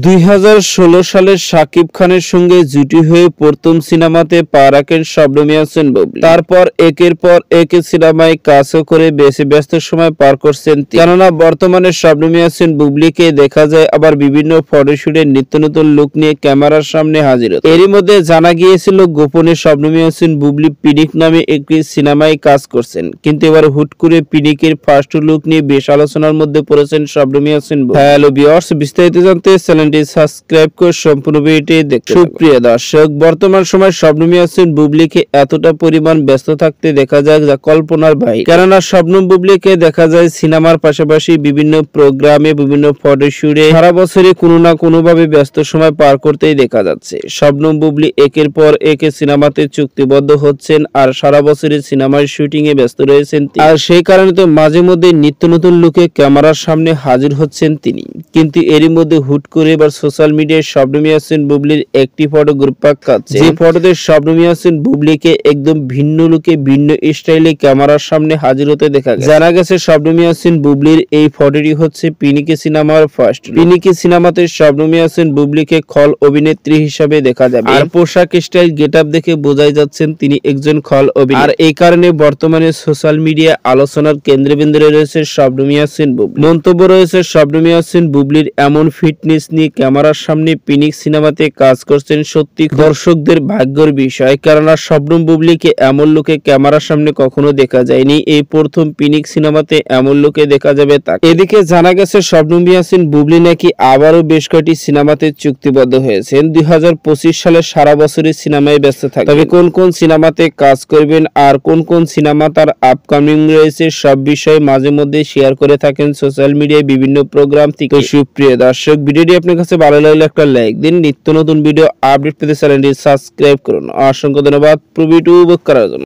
2016 সালে শাকিব খানের সঙ্গে জুটি হয়ে প্রথম সিনেমাতে পা রাখেন শবনম ইয়াসমিন বুবলী। তারপর একের পর এক সিনেমায় কাজও করে বেশি ব্যস্ত সময় পার করছেন। কেননা বর্তমানে শবনম ইয়াসমিন বুবলীকে দেখা যায় আবার বিভিন্ন ফটোশুটে নিত্য নতুন লুক নিয়ে ক্যামেরার সামনে হাজির হতে। এরই মধ্যে জানা গিয়েছিল গোপনে শবনম ইয়াসমিন বুবলী পিনিক নামে একটি সিনেমায় কাজ করছেন, কিন্তু এবার হুট করে পিনিকের ফার্স্ট লুক নিয়ে বেশ আলোচনার মধ্যে পড়েছেন শবনম ইয়াসমিন বুবলী। হ্যালো ভিউয়ার্স, বিস্তারিত জানতে চ্যানেলটি সাবস্ক্রাইব করে সম্পূর্ণ ভিডিওটি দেখতে থাকুন। সুপ্রিয় দর্শক, বর্তমান সময় শবনম ইয়াসমিন বুবলীকে এতটা পরিমাণ ব্যস্ত থাকতে দেখা যায় যা কল্পনার বাইরে। কেননা শবনম বুবলীকে দেখা যায় সিনেমার পাশাপাশি বিভিন্ন প্রোগ্রামে, বিভিন্ন ফটোশুটে সারা বছরে কোনো না কোনো ভাবে ব্যস্ত সময় পার করতেই দেখা যাচ্ছে। শবনম বুবলী একের পর এক সিনেমাতে চুক্তিবদ্ধ হচ্ছেন আর সারা বছরের সিনেমার শুটিং এ ব্যস্ত রয়েছেন। আর সেই কারণে তো মাঝে মধ্যে নিত্য নতুন লুকে ক্যামেরার সামনে হাজির হচ্ছেন তিনি। কিন্তু এরই মধ্যে হুট করে এবার সোশ্যাল মিডিয়ায় শবনম ইয়াসমিন বুবলীর একটি ফটো গ্রুপ খাচ্ছে, যে ফটোতে শবনম ইয়াসমিন বুবলীকে একদম ভিন্ন লুকে, ভিন্ন স্টাইলে ক্যামেরার সামনে হাজির হতে দেখা গেছে। জানা গেছে শবনম ইয়াসমিন বুবলীর এই ফটোটি হচ্ছে পিনিকি সিনেমার ফার্স্ট। পিনিকি সিনেমাতে শবনম ইয়াসমিন বুবলীকে খল অভিনেত্রী হিসেবে দেখা যাবে, আর পোশাক স্টাইল গেটআপ দেখে বোঝাই যাচ্ছেন তিনি একজন খল অভিনেত্রী। আর এই কারণে বর্তমানে সোশ্যাল মিডিয়া আলোচনার কেন্দ্রবিন্দুতে রয়েছে শবনম ইয়াসমিন বুবলী। মন্তব্য রয়েছে শবনম ইয়াসমিন বুবলীর এমন ফিটনেস নিয়ে ক্যামেরার সামনে পিনিক সিনেমাতে কাজ করছেন সত্যি দর্শকদের ভাগ্যের বিষয়। কেননা শবনম বুবলীকে এমন লোকে ক্যামেরার সামনে কখনো দেখা যায়নি, এই প্রথম পিনিক সিনেমাতে এমন লোকে দেখা যাবে তাকে। এদিকে জানা গেছে শবনম ইয়াসমিন বুবলী নাকি আবারও বেশ কয়েকটি সিনেমাতে চুক্তিবদ্ধ হয়েছেন। 2025 সালে সারা বছরের সিনেমায় ব্যস্ত থাকবেন। তবে কোন কোন সিনেমাতে কাজ করবেন আর কোন কোন সিনেমা তার আপকামিং রয়েছে সব বিষয়ে মাঝে মধ্যে শেয়ার করে থাকেন সোশ্যাল মিডিয়ায় বিভিন্ন প্রোগ্রাম থেকে। সুপ্রিয় দর্শক, ভিডিওটি আপনার কাছে ভালো লাগলে একটা লাইক দিন। নিত্য নতুন ভিডিও আপডেট পেতে চ্যানেলটি সাবস্ক্রাইব করুন। অসংখ্য ধন্যবাদ ভিডিওটি উপভোগ করার জন্য।